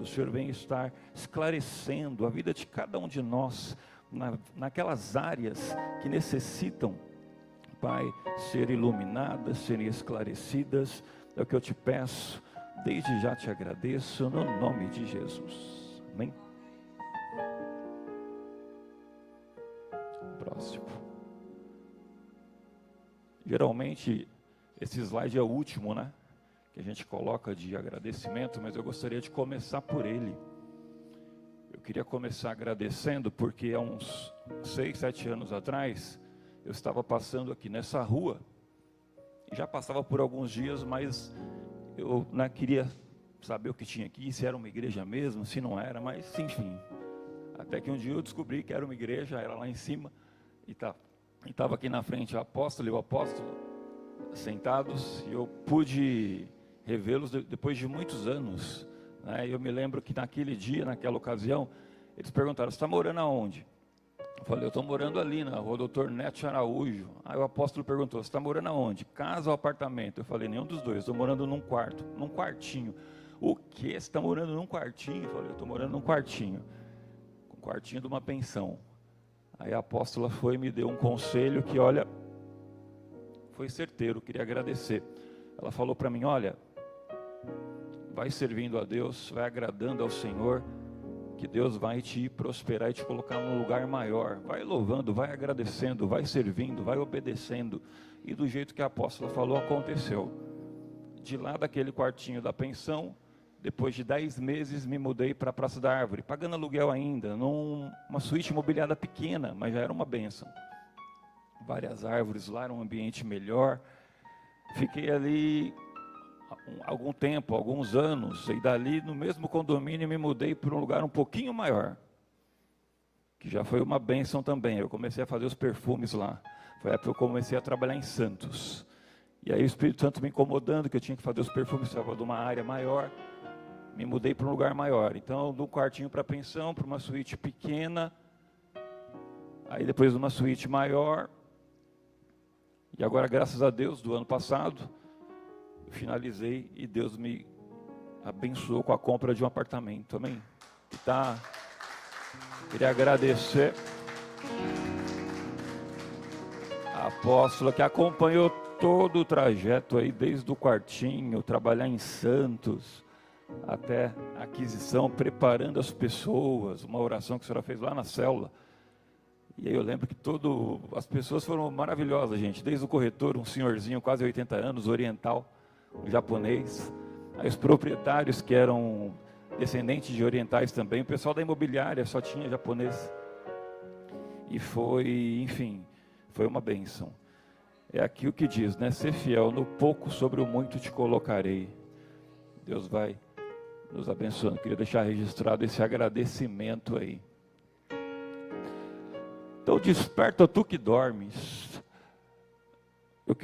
o Senhor venha estar esclarecendo a vida de cada um de nós, naquelas áreas que necessitam, Pai, ser iluminadas, serem esclarecidas. É o que eu te peço, desde já te agradeço, no nome de Jesus. Amém? Próximo. Geralmente, esse slide é o último, né? Que a gente coloca de agradecimento, mas eu gostaria de começar por ele. Eu queria começar agradecendo, porque há uns 6, 7 anos atrás, eu estava passando aqui nessa rua, e já passava por alguns dias, mas eu não queria saber o que tinha aqui, se era uma igreja mesmo, se não era, mas enfim. Até que um dia eu descobri que era uma igreja, era lá em cima, e estava aqui na frente o apóstolo e o apóstolo sentados, e eu pude revê-los depois de muitos anos, né? Eu me lembro que naquele dia, naquela ocasião, eles perguntaram: você está morando aonde? Eu falei: eu estou morando ali na rua Doutor Neto Araújo. Aí o apóstolo perguntou: você está morando aonde? Casa ou apartamento? Eu falei: nenhum dos dois, estou morando num quarto, num quartinho. O quê? Você está morando num quartinho? Eu falei: eu estou morando num quartinho, um quartinho de uma pensão. Aí a apóstola foi e me deu um conselho que, olha, foi certeiro, queria agradecer. Ela falou para mim: olha, vai servindo a Deus, vai agradando ao Senhor, que Deus vai te prosperar e te colocar num lugar maior. Vai louvando, vai agradecendo, vai servindo, vai obedecendo. E do jeito que a apóstola falou, aconteceu. De lá daquele quartinho da pensão, depois de 10 meses, me mudei para a Praça da Árvore, pagando aluguel ainda, numa suíte imobiliada pequena, mas já era uma bênção. Várias árvores lá, era um ambiente melhor. Fiquei ali algum tempo, alguns anos, e dali no mesmo condomínio me mudei para um lugar um pouquinho maior, que já foi uma bênção também. Eu comecei a fazer os perfumes lá. Foi a época que eu comecei a trabalhar em Santos. E aí o Espírito Santo me incomodando, que eu tinha que fazer os perfumes, estava de uma área maior, me mudei para um lugar maior. Então, de um quartinho para pensão, para uma suíte pequena, aí depois de uma suíte maior, e agora, graças a Deus, do ano passado, eu finalizei e Deus me abençoou com a compra de um apartamento, amém? Queria agradecer a apóstola que acompanhou todo o trajeto aí, desde o quartinho, trabalhar em Santos, até a aquisição, preparando as pessoas, uma oração que a senhora fez lá na célula. E aí eu lembro que as pessoas foram maravilhosas, gente, desde o corretor, um senhorzinho, quase 80 anos, oriental, um japonês, aí os proprietários que eram descendentes de orientais também, o pessoal da imobiliária só tinha japonês, e enfim, foi uma bênção. É aqui o que diz, né? Ser fiel no pouco, sobre o muito te colocarei. Deus vai nos abençoando. Queria deixar registrado esse agradecimento aí. Então, desperta tu que dormes.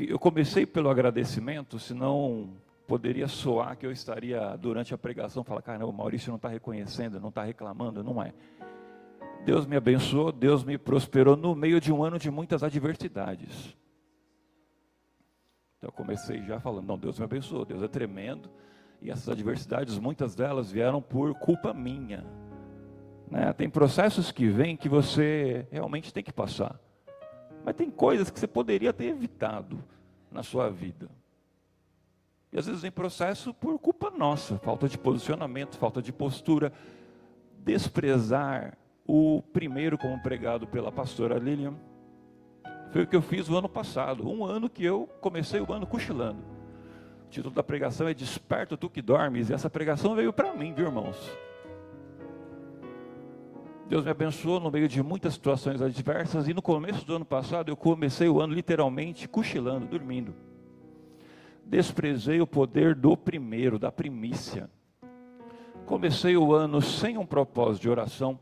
Eu comecei pelo agradecimento, senão poderia soar que eu estaria, durante a pregação, falar: caramba, o Maurício não está reconhecendo, não está reclamando. Não é. Deus me abençoou, Deus me prosperou no meio de um ano de muitas adversidades. Então eu comecei já falando: não, Deus me abençoou, Deus é tremendo. E essas adversidades, muitas delas vieram por culpa minha. Né? Tem processos que vêm que você realmente tem que passar. Mas tem coisas que você poderia ter evitado na sua vida. E às vezes vem processo por culpa nossa, falta de posicionamento, falta de postura. Desprezar o primeiro, como pregado pela pastora Lilian, foi o que eu fiz o ano passado. Um ano que eu comecei o ano cochilando. O título da pregação é Desperta tu que dormes. E essa pregação veio para mim, viu, irmãos? Deus me abençoou no meio de muitas situações adversas. E no começo do ano passado eu comecei o ano literalmente cochilando, dormindo. Desprezei o poder do primeiro, da primícia. Comecei o ano sem um propósito de oração.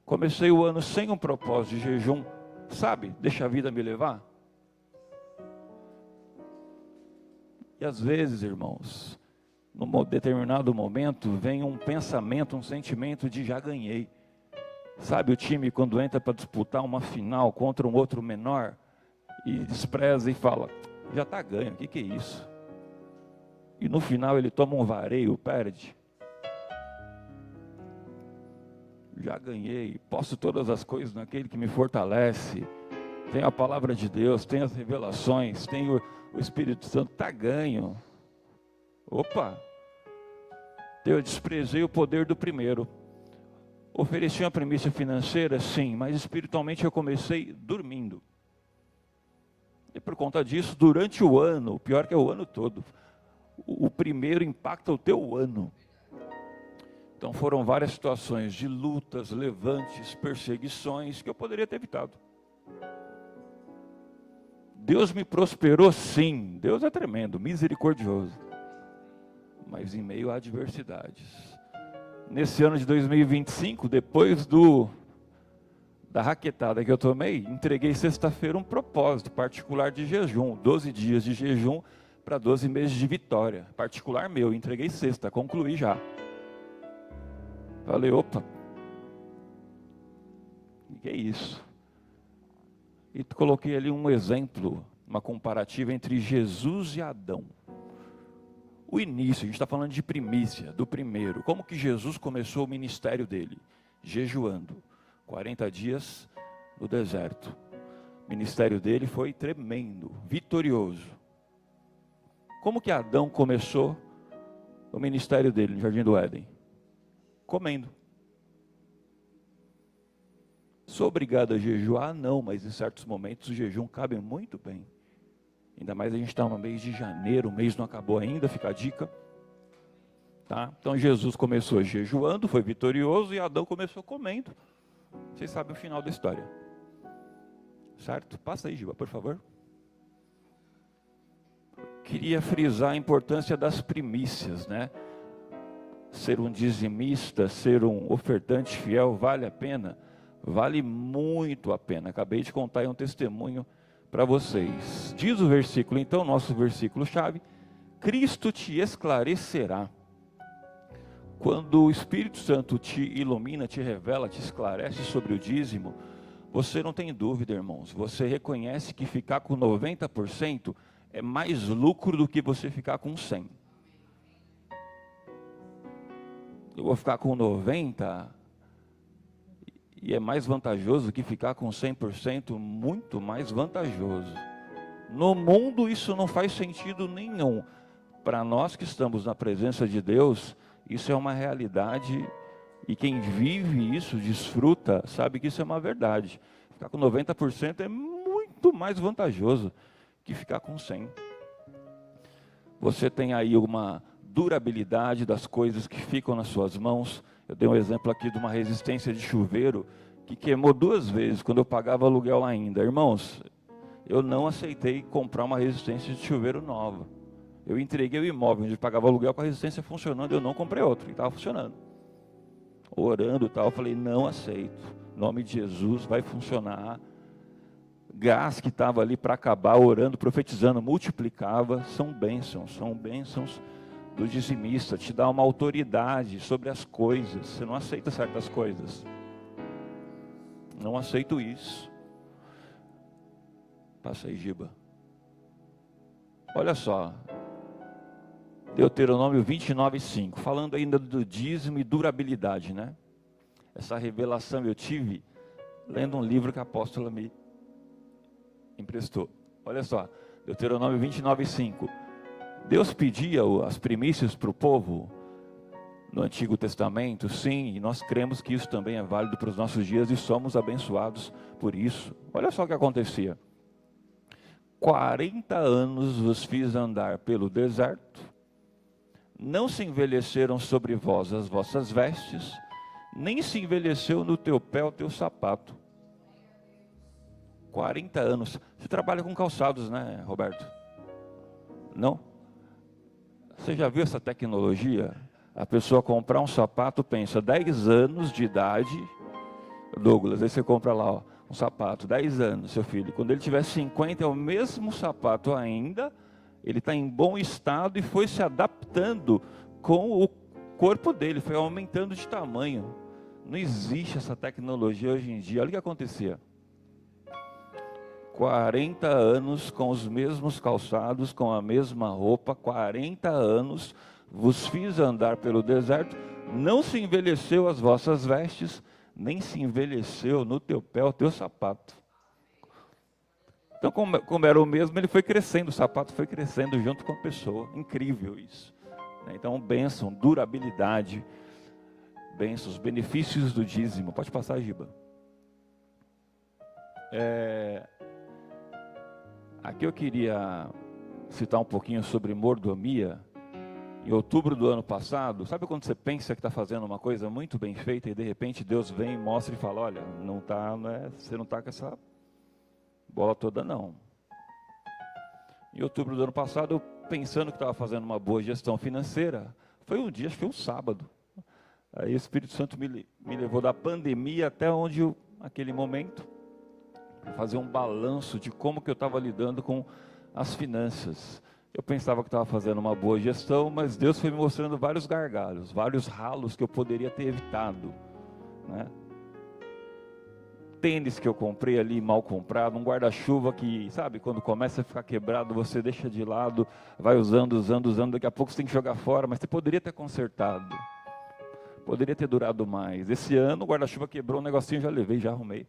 Comecei o ano sem um propósito de jejum. Sabe, deixa a vida me levar. E às vezes, irmãos, num determinado momento, vem um pensamento, um sentimento de já ganhei. Sabe, o time quando entra para disputar uma final contra um outro menor, e despreza e fala: já está ganho, o que é isso? E no final ele toma um vareio, perde. já ganhei, posso todas as coisas naquele que me fortalece, tenho a palavra de Deus, tenho as revelações, tenho o Espírito Santo, está ganho. Opa! Eu desprezei o poder do primeiro. Ofereci uma primícia financeira, sim, mas espiritualmente eu comecei dormindo. E por conta disso, durante o ano, o pior que é o ano todo, o primeiro impacta o teu ano. Então foram várias situações de lutas, levantes, perseguições que eu poderia ter evitado. Deus me prosperou, sim. Deus é tremendo, misericordioso. Mas em meio a adversidades. Nesse ano de 2025, depois da raquetada que eu tomei, entreguei sexta-feira um propósito particular de jejum. 12 dias de jejum para 12 meses de vitória. Particular meu, entreguei sexta, concluí já. Falei, opa, o que é isso? E coloquei ali um exemplo, uma comparativa entre Jesus e Adão. O início, a gente está falando de primícia, do primeiro. Como que Jesus começou o ministério dele? Jejuando, 40 dias no deserto. O ministério dele foi tremendo, vitorioso. Como que Adão começou o ministério dele no Jardim do Éden? Comendo. Sou obrigado a jejuar? Não, mas em certos momentos o jejum cabe muito bem. Ainda mais a gente está no mês de janeiro, o mês não acabou ainda, fica a dica. Tá? Então Jesus começou jejuando, foi vitorioso, e Adão começou comendo. Vocês sabem o final da história. Certo? Passa aí, Giba, por favor. Queria frisar a importância das primícias, né? Ser um dizimista, ser um ofertante fiel, vale a pena? Vale muito a pena. Acabei de contar aí um testemunho para vocês. Diz o versículo, então, nosso versículo-chave: Cristo te esclarecerá. Quando o Espírito Santo te ilumina, te revela, te esclarece sobre o dízimo, você não tem dúvida, irmãos. Você reconhece que ficar com 90% é mais lucro do que você ficar com 100%. Eu vou ficar com 90% e é mais vantajoso que ficar com 100%, muito mais vantajoso. No mundo isso não faz sentido nenhum. Para nós que estamos na presença de Deus, isso é uma realidade, e quem vive isso, desfruta, sabe que isso é uma verdade. Ficar com 90% é muito mais vantajoso que ficar com 100%. Você tem aí uma durabilidade das coisas que ficam nas suas mãos. Eu dei um exemplo aqui de uma resistência de chuveiro que queimou 2 vezes quando eu pagava aluguel ainda. Irmãos, eu não aceitei comprar uma resistência de chuveiro nova. Eu entreguei o imóvel onde eu pagava aluguel com a resistência funcionando, eu não comprei outro, e estava funcionando. Orando e tal, eu falei, não aceito. Em nome de Jesus, vai funcionar. Gás que estava ali para acabar, orando, profetizando, multiplicava. São bênçãos do dizimista, te dá uma autoridade sobre as coisas. Você não aceita certas coisas. Não aceito isso. Passa aí, Giba. Olha só. Deuteronômio 29:5. Falando ainda do dízimo e durabilidade, né? Essa revelação eu tive lendo um livro que a apóstola me emprestou. Olha só. Deuteronômio 29:5. Deus pedia as primícias para o povo no Antigo Testamento, sim, e nós cremos que isso também é válido para os nossos dias e somos abençoados por isso. Olha só o que acontecia. 40 anos vos fiz andar pelo deserto, não se envelheceram sobre vós as vossas vestes, nem se envelheceu no teu pé o teu sapato. 40 anos. Você trabalha com calçados, né, Roberto? Não? Você já viu essa tecnologia? A pessoa comprar um sapato, pensa, 10 anos de idade, Douglas, aí você compra lá, ó, um sapato, 10 anos, seu filho. Quando ele tiver 50, é o mesmo sapato ainda, ele está em bom estado e foi se adaptando com o corpo dele, foi aumentando de tamanho. Não existe essa tecnologia hoje em dia. Olha o que acontecia. 40 anos com os mesmos calçados, com a mesma roupa, 40 anos, vos fiz andar pelo deserto, não se envelheceu as vossas vestes, nem se envelheceu no teu pé o teu sapato. Então, como era o mesmo, ele foi crescendo, o sapato foi crescendo junto com a pessoa. Incrível isso. Então, bênção, durabilidade, bênçãos, benefícios do dízimo. Pode passar, Giba. Aqui eu queria citar um pouquinho sobre mordomia. Em outubro do ano passado, sabe quando você pensa que está fazendo uma coisa muito bem feita e de repente Deus vem, mostra e fala, olha, você não está com essa bola toda não. Em outubro do ano passado, eu pensando que estava fazendo uma boa gestão financeira, foi um dia, acho que foi um sábado. Aí o Espírito Santo me levou da pandemia até aquele momento, fazer um balanço de como que eu estava lidando com as finanças. Eu pensava que estava fazendo uma boa gestão, mas Deus foi me mostrando vários gargalos, vários ralos que eu poderia ter evitado, né? Tênis que eu comprei ali mal comprado, um guarda-chuva que, sabe, quando começa a ficar quebrado, você deixa de lado, vai usando, daqui a pouco você tem que jogar fora, mas você poderia ter consertado, poderia ter durado mais. Esse ano o guarda-chuva quebrou um negocinho, já levei, já arrumei.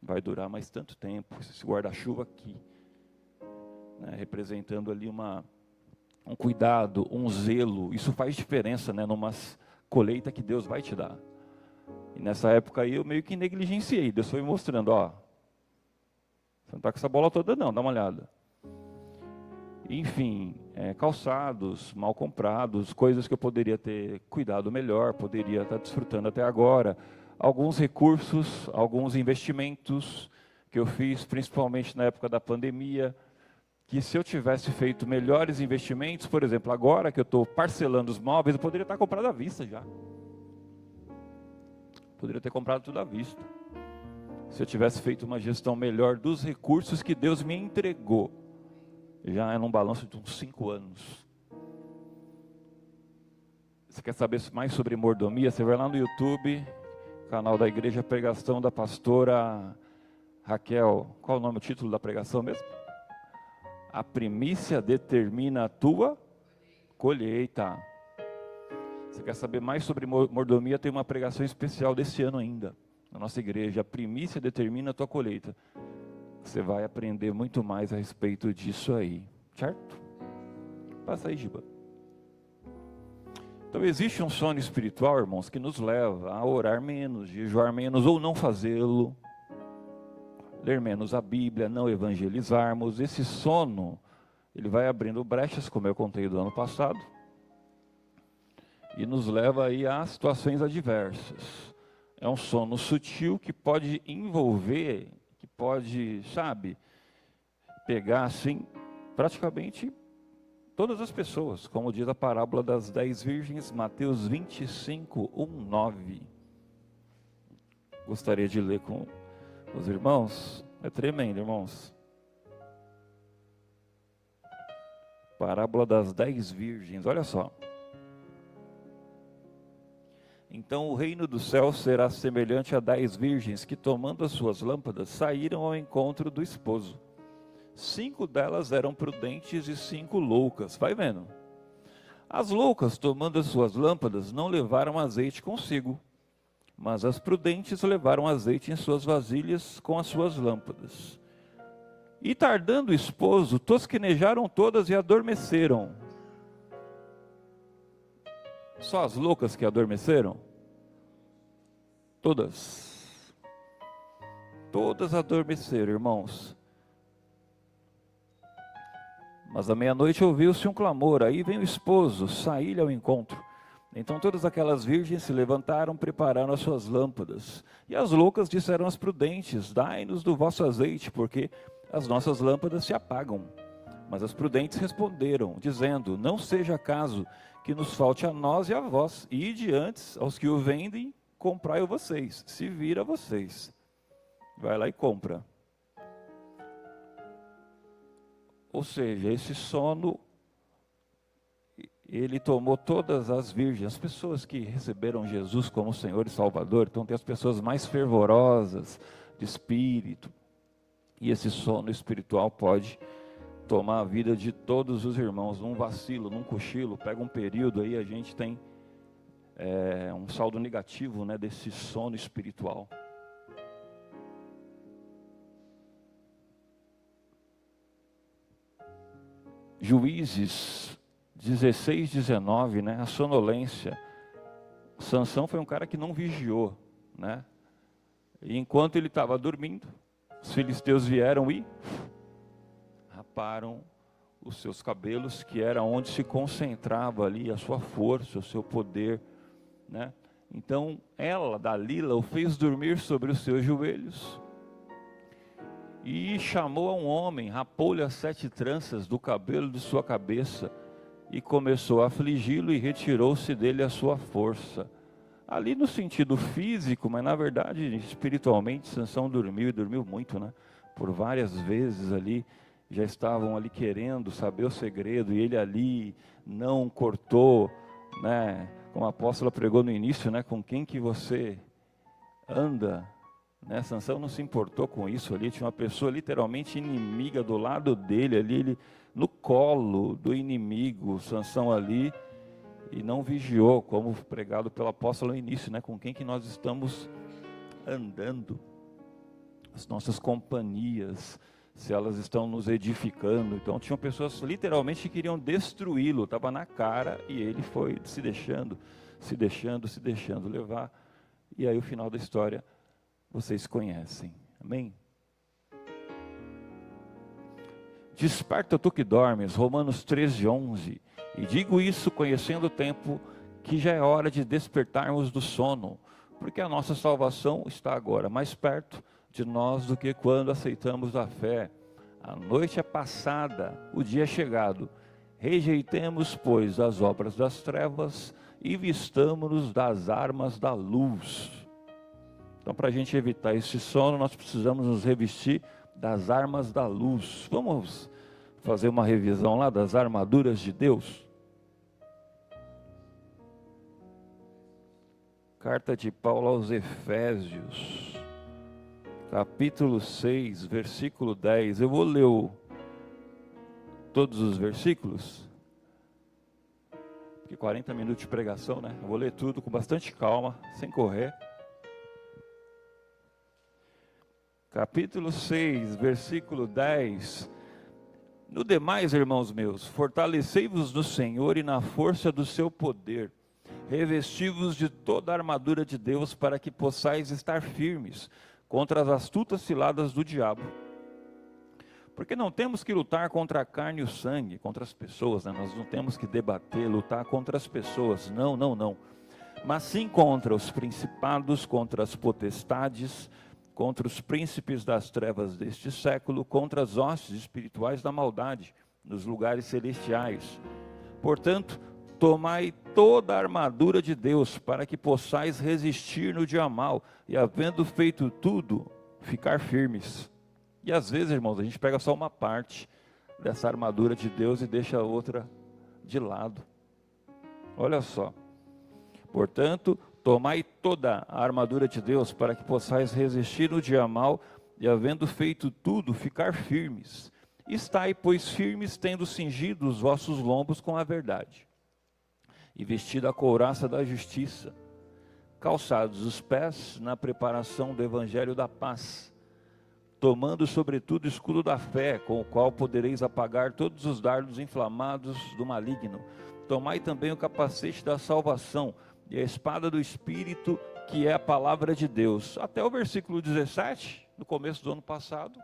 Vai durar mais tanto tempo, esse guarda-chuva aqui. Representando ali um cuidado, um zelo. Isso faz diferença, numa colheita que Deus vai te dar. E nessa época aí eu meio que negligenciei. Deus foi me mostrando, você não está com essa bola toda não, dá uma olhada. Enfim, calçados mal comprados, coisas que eu poderia ter cuidado melhor, poderia estar desfrutando até agora. Alguns recursos, alguns investimentos que eu fiz, principalmente na época da pandemia, que se eu tivesse feito melhores investimentos, por exemplo, agora que eu estou parcelando os móveis, eu poderia estar comprado à vista já. Poderia ter comprado tudo à vista. Se eu tivesse feito uma gestão melhor dos recursos que Deus me entregou, já é num balanço de uns 5 anos. Você quer saber mais sobre mordomia? Você vai lá no YouTube, canal da Igreja Pregação da pastora Raquel. Qual o nome, o título da pregação mesmo? A primícia determina a tua colheita. Você quer saber mais sobre mordomia? Tem uma pregação especial desse ano ainda, na nossa igreja. A primícia determina a tua colheita. Você vai aprender muito mais a respeito disso aí, certo? Passa aí, Giba. Então existe um sono espiritual, irmãos, que nos leva a orar menos, jejuar menos ou não fazê-lo. Ler menos a Bíblia, não evangelizarmos. Esse sono, ele vai abrindo brechas, como eu contei do ano passado, e nos leva aí a situações adversas. É um sono sutil que pode envolver, que pode, pegar assim, praticamente todas as pessoas, como diz a parábola das 10 virgens, Mateus 25, 1, 9. Gostaria de ler com os irmãos, é tremendo, irmãos. Parábola das 10 virgens, olha só. Então o reino do céu será semelhante a 10 virgens que, tomando as suas lâmpadas, saíram ao encontro do esposo. 5 delas eram prudentes e 5 loucas. Vai vendo. As loucas, tomando as suas lâmpadas, não levaram azeite consigo, mas as prudentes levaram azeite em suas vasilhas com as suas lâmpadas. E tardando o esposo, tosquenejaram todas e adormeceram. Só as loucas que adormeceram? Todas. Todas adormeceram, irmãos. Mas à meia-noite ouviu-se um clamor, aí vem o esposo, saí-lhe ao encontro. Então todas aquelas virgens se levantaram, prepararam as suas lâmpadas. E as loucas disseram às prudentes, dai-nos do vosso azeite, porque as nossas lâmpadas se apagam. Mas as prudentes responderam, dizendo, não seja caso que nos falte a nós e a vós, e ide antes aos que o vendem, comprai-o vocês, se vira vocês. Vai lá e compra. Ou seja, esse sono, ele tomou todas as virgens, as pessoas que receberam Jesus como Senhor e Salvador. Então tem as pessoas mais fervorosas de espírito, e esse sono espiritual pode tomar a vida de todos os irmãos, num vacilo, num cochilo, pega um período aí, a gente tem um saldo negativo, né, desse sono espiritual. Juízes 16, 19, né, a sonolência. Sansão foi um cara que não vigiou, né? E enquanto ele estava dormindo, os filisteus vieram e raparam os seus cabelos, que era onde se concentrava ali a sua força, o seu poder, né? Então ela, Dalila, o fez dormir sobre os seus joelhos e chamou a um homem, rapou-lhe as 7 tranças do cabelo de sua cabeça e começou a afligi-lo e retirou-se dele a sua força. Ali no sentido físico, mas na verdade espiritualmente, Sansão dormiu e dormiu muito, né? Por várias vezes ali, já estavam ali querendo saber o segredo, e ele ali não cortou, né? Como a apóstola pregou no início, né? Com quem que você anda, né? Sansão não se importou com isso ali, tinha uma pessoa literalmente inimiga do lado dele ali, ele no colo do inimigo, Sansão ali, e não vigiou, como pregado pelo apóstolo no início, né? Com quem que nós estamos andando, as nossas companhias, se elas estão nos edificando. Então tinham pessoas literalmente que queriam destruí-lo, estava na cara, e ele foi se deixando levar, e aí o final da história vocês conhecem, amém? Desperta tu que dormes, Romanos 13, 11, e digo isso conhecendo o tempo, que já é hora de despertarmos do sono, porque a nossa salvação está agora mais perto de nós do que quando aceitamos a fé. A noite é passada, o dia é chegado. Rejeitemos, pois, as obras das trevas e vistamo-nos das armas da luz. Então, para a gente evitar esse sono, nós precisamos nos revestir das armas da luz. Vamos fazer uma revisão lá das armaduras de Deus? Carta de Paulo aos Efésios, capítulo 6, versículo 10. Eu vou ler todos os versículos, porque 40 minutos de pregação, né? Eu vou ler tudo com bastante calma, sem correr. Capítulo 6, versículo 10. No demais, irmãos meus, fortalecei-vos no Senhor e na força do seu poder. Revesti-vos de toda a armadura de Deus, para que possais estar firmes contra as astutas ciladas do diabo. Porque não temos que lutar contra a carne e o sangue, contra as pessoas, né? Nós não temos que debater, lutar contra as pessoas, não. Mas sim contra os principados, contra as potestades, contra os príncipes das trevas deste século, contra as hostes espirituais da maldade nos lugares celestiais. Portanto, tomai toda a armadura de Deus, para que possais resistir no dia mau, e havendo feito tudo, ficar firmes. E às vezes, irmãos, a gente pega só uma parte dessa armadura de Deus e deixa a outra de lado. Olha só. Portanto, tomai toda a armadura de Deus, para que possais resistir no dia mau, e havendo feito tudo, ficar firmes. Estai, pois, firmes, tendo cingido os vossos lombos com a verdade, e vestido a couraça da justiça, calçados os pés na preparação do evangelho da paz, tomando sobretudo o escudo da fé, com o qual podereis apagar todos os dardos inflamados do maligno. Tomai também o capacete da salvação e a espada do Espírito, que é a palavra de Deus. Até o versículo 17, no começo do ano passado,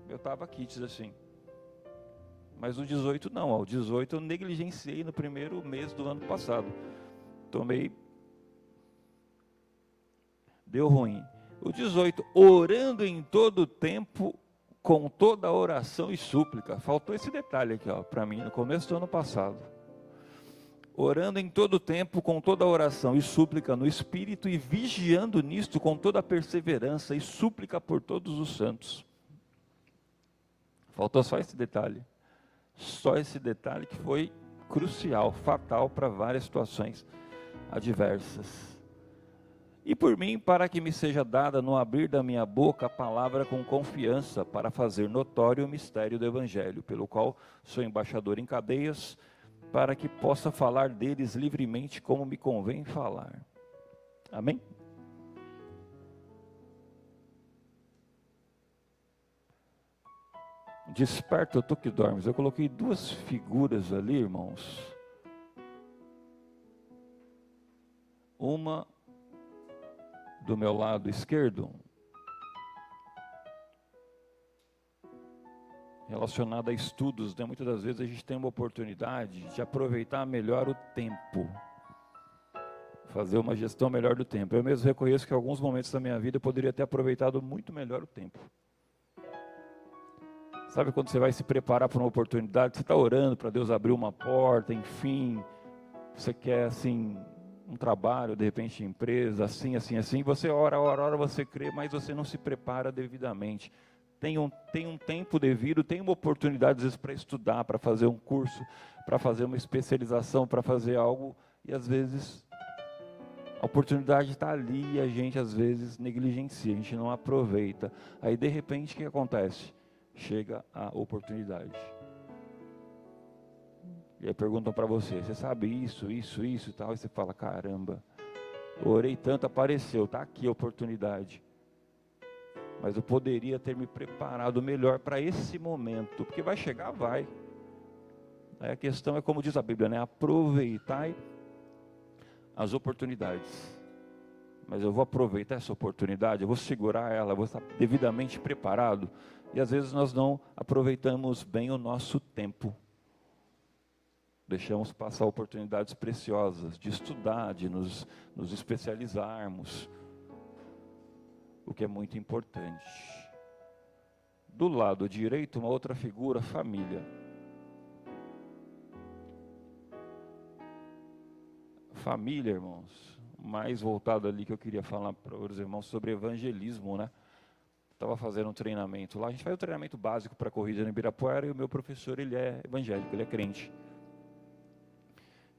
eu estava aqui, diz assim. Mas o 18 não, o 18 eu negligenciei no primeiro mês do ano passado. Deu ruim. O 18, orando em todo tempo, com toda oração e súplica. Faltou esse detalhe aqui, para mim, no começo do ano passado. Orando em todo tempo, com toda oração e súplica no Espírito, e vigiando nisto com toda perseverança e súplica por todos os santos. Faltou só esse detalhe. Só esse detalhe que foi crucial, fatal para várias situações adversas. E por mim, para que me seja dada no abrir da minha boca a palavra com confiança, para fazer notório o mistério do Evangelho, pelo qual sou embaixador em cadeias, para que possa falar deles livremente como me convém falar. Amém? Desperta, tu que dormes. Eu coloquei duas figuras ali, irmãos. Uma do meu lado esquerdo, relacionada a estudos, né? Muitas das vezes a gente tem uma oportunidade de aproveitar melhor o tempo, fazer uma gestão melhor do tempo. Eu mesmo reconheço que em alguns momentos da minha vida eu poderia ter aproveitado muito melhor o tempo. Sabe quando você vai se preparar para uma oportunidade, você está orando para Deus abrir uma porta, enfim, você quer assim um trabalho, de repente empresa, assim, você ora, você crê, mas você não se prepara devidamente. Tem um tempo devido, tem uma oportunidade às vezes para estudar, para fazer um curso, para fazer uma especialização, para fazer algo, e às vezes a oportunidade está ali e a gente às vezes negligencia, a gente não aproveita. Aí de repente o que acontece? Chega a oportunidade. E aí perguntam para você sabe isso e tal, e você fala, caramba, eu orei tanto, apareceu, está aqui a oportunidade. Mas eu poderia ter me preparado melhor para esse momento, porque vai chegar, vai. Aí a questão é como diz a Bíblia, né? Aproveitai as oportunidades. Mas eu vou aproveitar essa oportunidade, eu vou segurar ela, eu vou estar devidamente preparado. E às vezes nós não aproveitamos bem o nosso tempo. Deixamos passar oportunidades preciosas de estudar, de nos especializarmos. O que é muito importante. Do lado direito, uma outra figura, família. Família, irmãos, mais voltado ali que eu queria falar para os irmãos sobre evangelismo, né? Estava fazendo um treinamento lá, a gente faz um treinamento básico para corrida no Ibirapuera e o meu professor, ele é evangélico, ele é crente.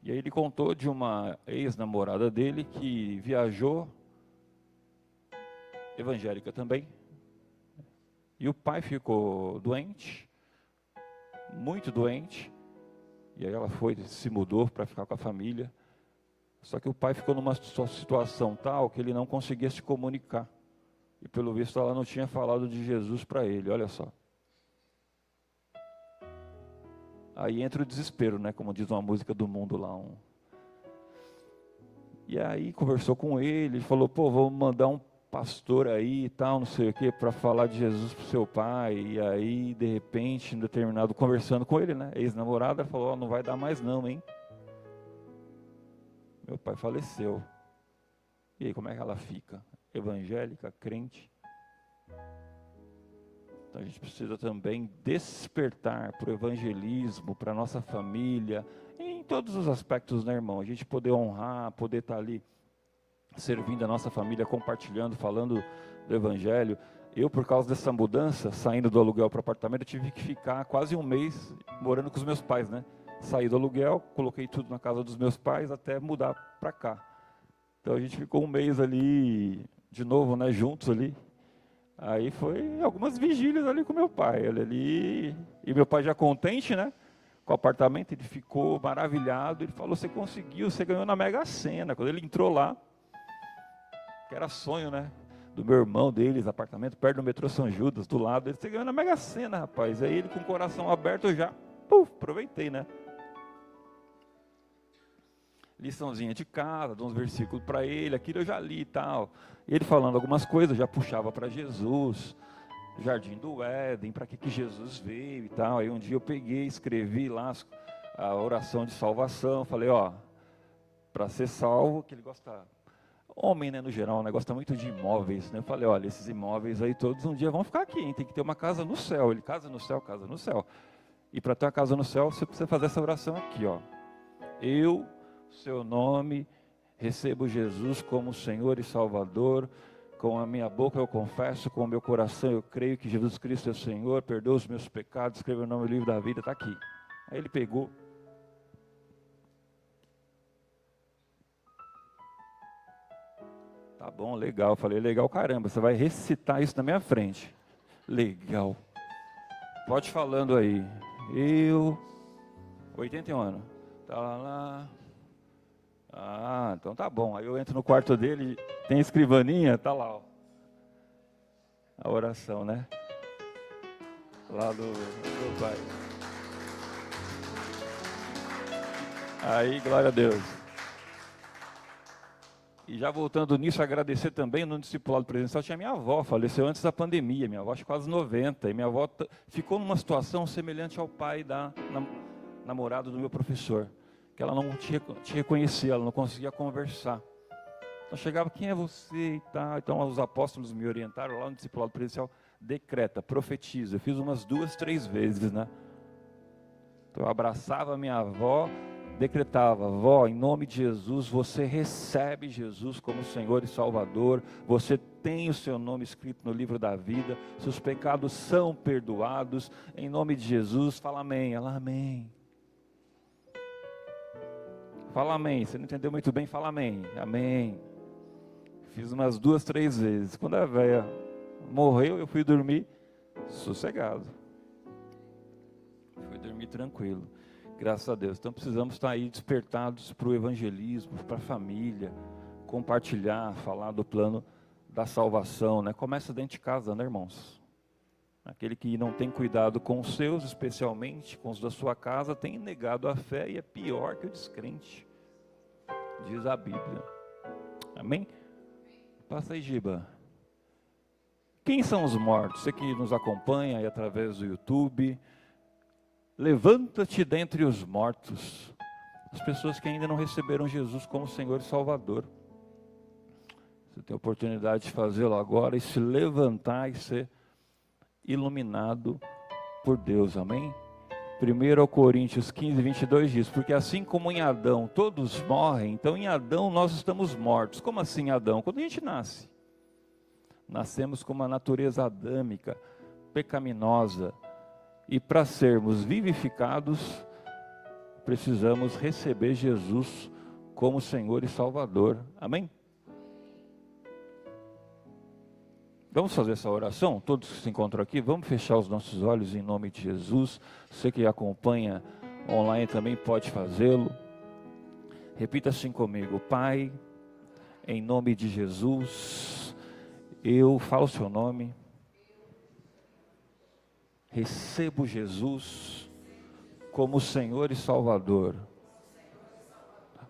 E aí ele contou de uma ex-namorada dele que viajou, evangélica também, e o pai ficou doente, muito doente, e aí ela se mudou para ficar com a família, só que o pai ficou numa situação tal que ele não conseguia se comunicar, e pelo visto ela não tinha falado de Jesus para ele, olha só. Aí entra o desespero, né, como diz uma música do mundo lá. E aí conversou com ele, falou, vamos mandar um pastor aí e tal, não sei o que, para falar de Jesus para o seu pai. E aí, de repente, conversando com ele, né, ex-namorada, falou, não vai dar mais não, hein. Meu pai faleceu. E aí, como é que ela fica? Evangélica, crente? Então a gente precisa também despertar para o evangelismo, para a nossa família, em todos os aspectos, né, irmão? A gente poder honrar, poder estar ali servindo a nossa família, compartilhando, falando do evangelho. Eu, por causa dessa mudança, saindo do aluguel para o apartamento, eu tive que ficar quase um mês morando com os meus pais, né? Saí do aluguel, coloquei tudo na casa dos meus pais até mudar para cá. Então a gente ficou um mês ali, de novo, né, juntos ali. Aí foi algumas vigílias ali com meu pai, ele ali, e meu pai já contente, né, com o apartamento, ele ficou maravilhado, ele falou, você conseguiu, você ganhou na Mega Sena. Quando ele entrou lá, que era sonho, né, do meu irmão deles, apartamento perto do metrô São Judas, do lado, ele, você ganhou na Mega Sena, rapaz. Aí ele com o coração aberto, eu já, aproveitei, né. Liçãozinha de casa, dou uns versículos para ele, aquilo eu já li e tal. Ele falando algumas coisas, já puxava para Jesus, Jardim do Éden, para que Jesus veio e tal. Aí um dia eu peguei, escrevi lá a oração de salvação, falei, para ser salvo, que ele gosta, homem, né, no geral, né, gosta muito de imóveis, né? Eu falei, olha, esses imóveis aí todos um dia vão ficar aqui, hein? Tem que ter uma casa no céu. Ele, casa no céu, casa no céu. E para ter uma casa no céu, você precisa fazer essa oração aqui, eu, seu nome, recebo Jesus como Senhor e Salvador, com a minha boca eu confesso, com o meu coração eu creio que Jesus Cristo é o Senhor, perdoa os meus pecados, escreva o nome no livro da vida, está aqui. Aí ele pegou, tá bom, legal, eu falei, legal, caramba, você vai recitar isso na minha frente, legal, pode falando aí, 81 anos, Tá lá. Ah, então tá bom. Aí eu entro no quarto dele, tem escrivaninha, tá lá, ó. A oração, né? Lá do pai. Aí, glória a Deus. E já voltando nisso, agradecer também no discipulado presencial, tinha minha avó, faleceu antes da pandemia, minha avó tinha quase 90, e minha avó ficou numa situação semelhante ao pai da namorada do meu professor, que ela não te reconhecia, ela não conseguia conversar. Então chegava, quem é você e tal. Então os apóstolos me orientaram lá no discipulado presencial, decreta, profetiza. Eu fiz umas 2, 3 vezes, né? Então eu abraçava a minha avó, decretava, vó, em nome de Jesus, você recebe Jesus como Senhor e Salvador, você tem o seu nome escrito no livro da vida, seus pecados são perdoados, em nome de Jesus, fala amém. Ela, amém. Fala amém, você não entendeu muito bem, fala amém, amém. Fiz umas 2, 3 vezes. Quando a velha morreu, eu fui dormir sossegado. Fui dormir tranquilo. Graças a Deus. Então precisamos estar aí despertados para o evangelismo, para a família, compartilhar, falar do plano da salvação, né? Começa dentro de casa, né, irmãos? Aquele que não tem cuidado com os seus, especialmente com os da sua casa, tem negado a fé e é pior que o descrente, diz a Bíblia. Amém? Passa aí, Giba. Quem são os mortos? Você que nos acompanha aí através do YouTube, levanta-te dentre os mortos, as pessoas que ainda não receberam Jesus como Senhor e Salvador. Você tem a oportunidade de fazê-lo agora e se levantar e ser iluminado por Deus, amém? 1 Coríntios 15, 22 diz, porque assim como em Adão todos morrem, então em Adão nós estamos mortos. Como assim Adão? Quando a gente nasce, nascemos com uma natureza adâmica, pecaminosa, e para sermos vivificados, precisamos receber Jesus como Senhor e Salvador, amém? Vamos fazer essa oração? Todos que se encontram aqui, vamos fechar os nossos olhos em nome de Jesus. Você que acompanha online também pode fazê-lo. Repita assim comigo: Pai, em nome de Jesus, eu falo o seu nome, recebo Jesus como Senhor e Salvador.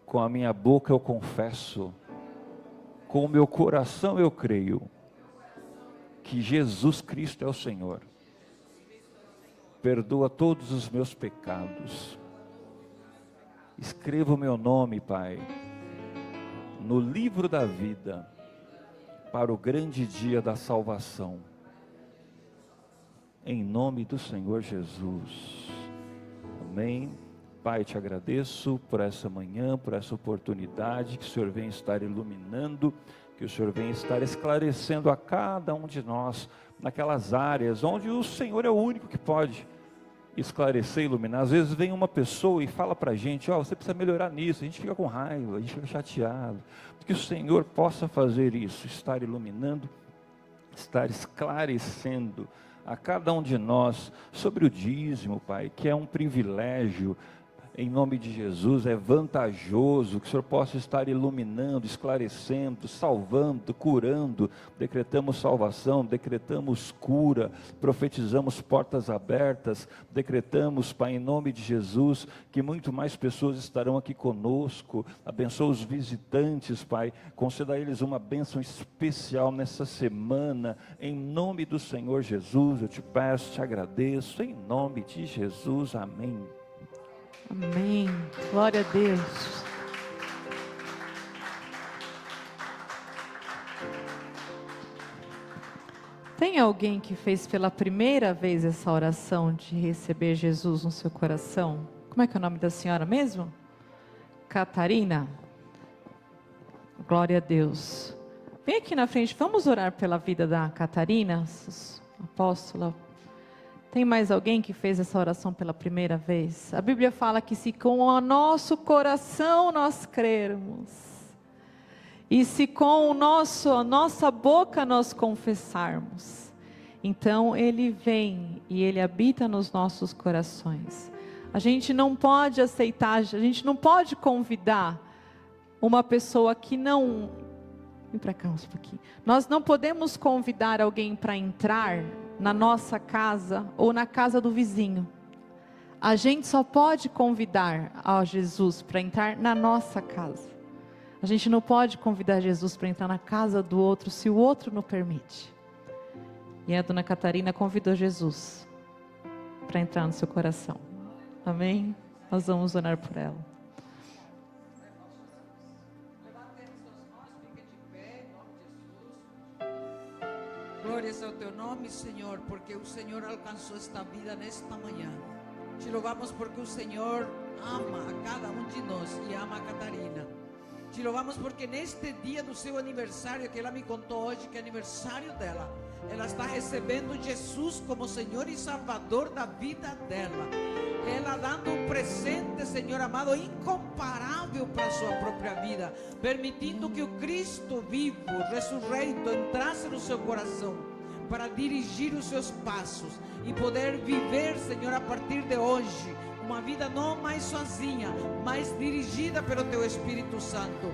Com a minha boca eu confesso, com o meu coração eu creio que Jesus Cristo é o Senhor. Perdoa todos os meus pecados. Escreva o meu nome, Pai, no livro da vida, para o grande dia da salvação. Em nome do Senhor Jesus. Amém. Pai, te agradeço por essa manhã, por essa oportunidade que o Senhor vem estar iluminando, que o Senhor vem estar esclarecendo a cada um de nós, naquelas áreas onde o Senhor é o único que pode esclarecer, iluminar. Às vezes vem uma pessoa e fala para a gente, você precisa melhorar nisso, a gente fica com raiva, a gente fica chateado, que o Senhor possa fazer isso, estar iluminando, estar esclarecendo a cada um de nós sobre o dízimo, Pai, que é um privilégio. Em nome de Jesus, é vantajoso que o Senhor possa estar iluminando, esclarecendo, salvando, curando. Decretamos salvação, decretamos cura, profetizamos portas abertas, decretamos, Pai, em nome de Jesus, que muito mais pessoas estarão aqui conosco. Abençoa os visitantes, Pai, conceda a eles uma bênção especial nessa semana, em nome do Senhor Jesus. Eu te peço, te agradeço, em nome de Jesus, amém. Amém, glória a Deus. Tem alguém que fez pela primeira vez essa oração de receber Jesus no seu coração? Como é que é o nome da senhora mesmo? Catarina. Glória a Deus. Vem aqui na frente, vamos orar pela vida da Catarina, apóstola. Tem mais alguém que fez essa oração pela primeira vez? A Bíblia fala que se com o nosso coração nós crermos, e se com a nossa boca nós confessarmos, então Ele vem e Ele habita nos nossos corações. A gente não pode aceitar, a gente não pode convidar uma pessoa que não... Vem para cá um pouquinho. Nós não podemos convidar alguém para entrar na nossa casa ou na casa do vizinho. A gente só pode convidar a Jesus para entrar na nossa casa. A gente não pode convidar Jesus para entrar na casa do outro se o outro não permite. E a dona Catarina convidou Jesus para entrar no seu coração. Amém? Nós vamos orar por ela. Glórias ao teu nome, Senhor, porque o Senhor alcançou esta vida nesta manhã. Te louvamos porque o Senhor ama a cada um de nós e ama a Catarina. Te louvamos porque neste dia do seu aniversário, que ela me contou hoje, que é aniversário dela, ela está recebendo Jesus como Senhor e Salvador da vida dela. Ela dando um presente, Senhor amado, incomparável para a sua própria vida, permitindo que o Cristo vivo, ressurreito, entrasse no seu coração, para dirigir os seus passos e poder viver, Senhor, a partir de hoje, uma vida não mais sozinha, mas dirigida pelo Teu Espírito Santo.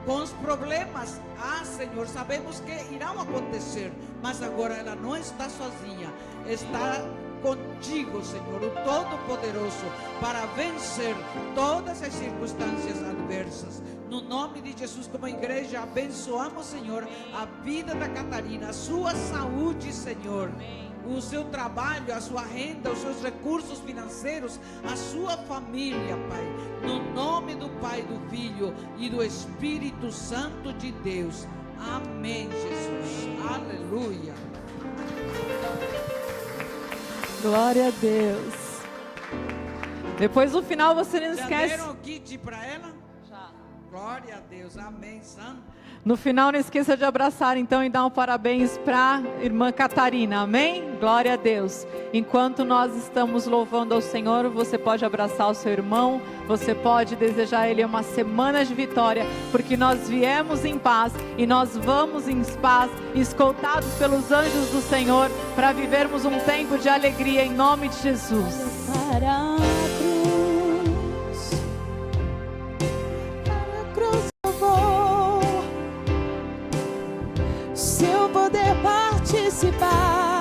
Com os problemas, Senhor, sabemos que irão acontecer, mas agora ela não está sozinha, está contigo, Senhor, o Todo-Poderoso, para vencer todas as circunstâncias adversas. No nome de Jesus, como igreja, abençoamos, Senhor, a vida da Catarina, a sua saúde, Senhor, o seu trabalho, a sua renda, os seus recursos financeiros, a sua família, Pai. No nome do Pai, do Filho e do Espírito Santo de Deus. Amém, Jesus. Aleluia. Glória a Deus. Depois no final você não esquece. Já deram o kit para ela? Já. Glória a Deus. Amém, Santo. No final não esqueça de abraçar então e dar um parabéns para a irmã Catarina, amém? Glória a Deus. Enquanto nós estamos louvando ao Senhor, você pode abraçar o seu irmão, você pode desejar a ele uma semana de vitória, porque nós viemos em paz e nós vamos em paz, escoltados pelos anjos do Senhor, para vivermos um tempo de alegria em nome de Jesus. Para a cruz eu vou, se eu poder participar